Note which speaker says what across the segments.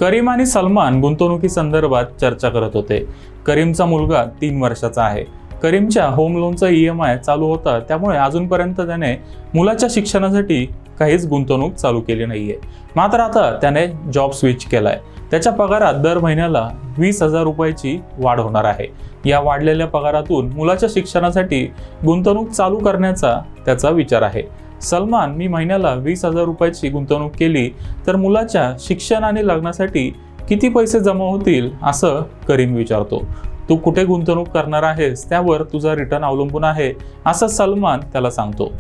Speaker 1: करीम आणि सलमान गुंतवणुकीसंदर्भात चर्चा करत होते। करीमचा मुलगा 3 वर्षाचा आहे। करीमच्या होम लोनचा EMI चालू होता, त्यामुळे अजूनपर्यंत त्याने मुलाच्या शिक्षणासाठी काहीच गुंतवणूक चालू केली नाहीये। मात्र आता त्याने जॉब स्विच केलाय। त्याच्या पगारात दर महिन्याला 20,000 रुपयाची वाढ होणार आहे। या वाढलेल्या पगारातून मुलाच्या शिक्षणासाठी गुंतवणूक चालू करण्याचा त्याचा विचार आहे। सलमान, मी महिन्याला 20,000 रुपयाची गुंतवणूक केली तर मुलाच्या शिक्षण आणि लग्नासाठी किती पैसे जमा होतील असं करीम विचारतो। तू कुठे गुंतवणूक करणार आहेस त्यावर तुझा रिटर्न अवलंबून आहे असं सलमान त्याला सांगतो।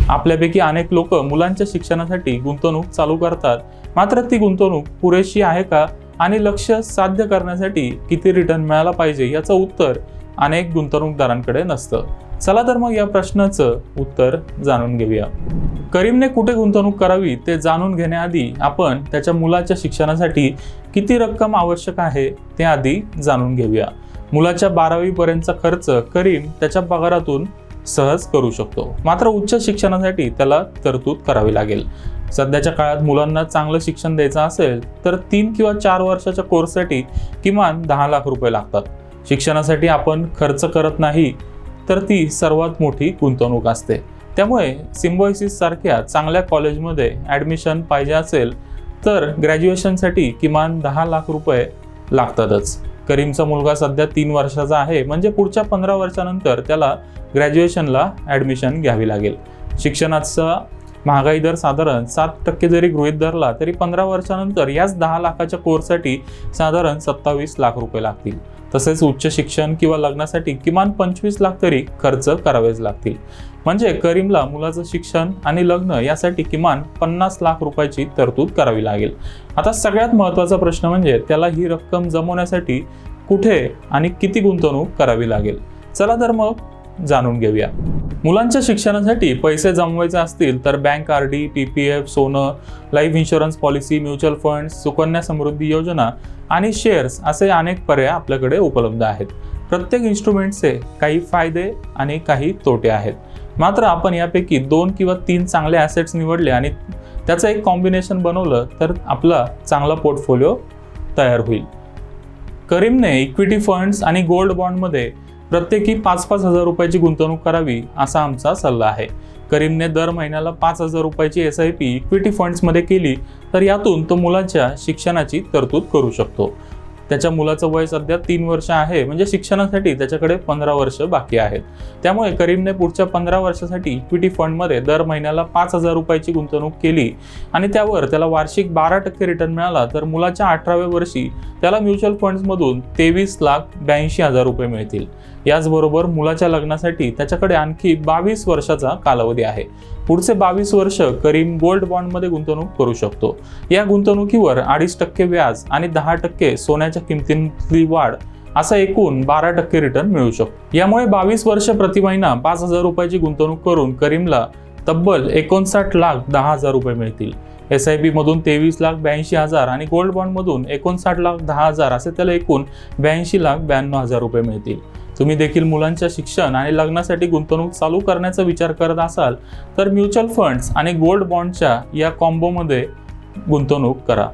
Speaker 1: आपल्यापैकी अनेक लोक मुलांच्या शिक्षणासाठी गुंतवणूक चालू करतात, मात्र ती गुंतवणूक पुरेशी आहे का आणि लक्ष्य साध्य करण्यासाठी किती रिटर्न मिळाला पाहिजे याचं उत्तर अनेक गुंतवणूकदारांकडे नसतं। चला तर मग या प्रश्नाचं उत्तर जाणून घेऊया। करीमने कुठे गुंतवणूक करावी ते जाणून घेण्याआधी आपण त्याच्या मुलाच्या शिक्षणासाठी किती रक्कम आवश्यक आहे ते आधी जाणून घेऊया। मुलाच्या 12वी पर्यंतचा खर्च करीम त्याच्या पगारातून सहज करू शकतो, मात्र उच्च शिक्षणासाठी त्याला तरतूद करावी लागेल। सध्याच्या काळात मुलांना चांगलं शिक्षण द्यायचं असेल तर 3 किंवा 4 वर्षाच्या कोर्ससाठी किमान 10 लाख रुपये लागतात। शिक्षणासाठी आपण खर्च करत नाही तर ती सर्वात मोठी गुंतवणूक असते। त्यामुळे सिम्बायोसिस सारख्या चांगल्या कॉलेजमध्ये ॲडमिशन पाहिजे असेल तर ग्रॅज्युएशनसाठी किमान 10 लाख रुपये लागतातच। करीमचा मुलगा सध्या 3 वर्षाचा आहे, म्हणजे पुढच्या 15 वर्षानंतर त्याला ग्रॅज्युएशनला ॲडमिशन घ्यावी लागेल। शिक्षणाचा महागाई दर साधारण 7% जरी गृहीत धरला तरी 15 वर्षानंतर याच 10 लाखाच्या कोर्ससाठी साधारण 27 लाख रुपये लागतील। तसेच उच्च शिक्षण किंवा लग्नासाठी किमान 25 लाख तरी खर्च करावेच लागतील। म्हणजे करीमला मुलाचं शिक्षण आणि लग्न यासाठी किमान 50 लाख रुपयाची तरतूद करावी लागेल। आता सगळ्यात महत्त्वाचा प्रश्न म्हणजे त्याला ही रक्कम जमवण्यासाठी कुठे आणि किती गुंतवणूक करावी लागेल। चला तर मग जाणून घेऊया। मुलांच्या शिक्षणासाठी पैसे जमवायचे असतील तर बँक, RD, PPF, सोनं, life insurance policy, mutual fund, Sukanya Samriddhi Yojana आणि शेअर्स असे अनेक पर्याय आपल्याकडे उपलब्ध आहेत। प्रत्येक इन्स्ट्रुमेंटचे काही फायदे आणि काही तोटे आहेत, मात्र आपण यापैकी 2 किंवा 3 चांगले ॲसेट्स निवडले आणि त्याचं एक कॉम्बिनेशन बनवलं तर आपला चांगला पोर्टफोलिओ तयार होईल। करीमने इक्विटी फंड्स आणि गोल्ड बॉन्डमध्ये प्रत्येकी 5-5 हजार रुपयाची गुंतवणूक करावी असा आमचा सल्ला आहे। करीमने दर महिन्याला 5,000 रुपयाची SIP इक्विटी फंड्समध्ये केली तर यातून तो मुलाच्या शिक्षणाची तरतूद करू शकतो। त्याच्या मुलाचं वय सध्या 3 वर्ष आहे, म्हणजे शिक्षणासाठी त्याच्याकडे 15 वर्ष बाकी आहेत। त्यामुळे करीमने पुढच्या 15 वर्षासाठी इक्विटी फंडमध्ये दर महिन्याला 5,000 रुपयाची गुंतवणूक केली आणि त्यावर त्याला वार्षिक 12% रिटर्न मिळाला तर मुलाच्या 18व्या वर्षी त्याला म्युच्युअल फंड्समधून 23,82,000 रुपये मिळतील। याचबरोबर मुलाच्या लग्नासाठी त्याच्याकडे आणखी 22 वर्षाचा कालावधी आहे। पुढचे 22 वर्ष करीम गोल्ड बॉन्डमध्ये गुंतवणूक करू शकतो। या गुंतवणुकीवर 2.5% व्याज आणि 10% सोन्याच्या किमतीतली वाढ असा एकूण 12% रिटर्न मिळू शकतो। यामुळे 22 वर्ष प्रति महिना 5,000 रुपयाची गुंतवणूक करून करीमला तब्बल 59,10,000 रुपये मिळतील। SIP मधून 23,82,000 आणि गोल्ड बॉन्डमधून 59,10,000 असे त्याला एकूण 82,92,000 रुपये मिळतील। तुम्ही देखील मुलांच्या शिक्षण आणि लग्नासाठी गुंतवणूक चालू करण्याचा विचार करत असाल तर म्युच्युअल फंड्स आणि गोल्ड बॉन्डच्या या कॉम्बोमध्ये गुंतवणूक करा।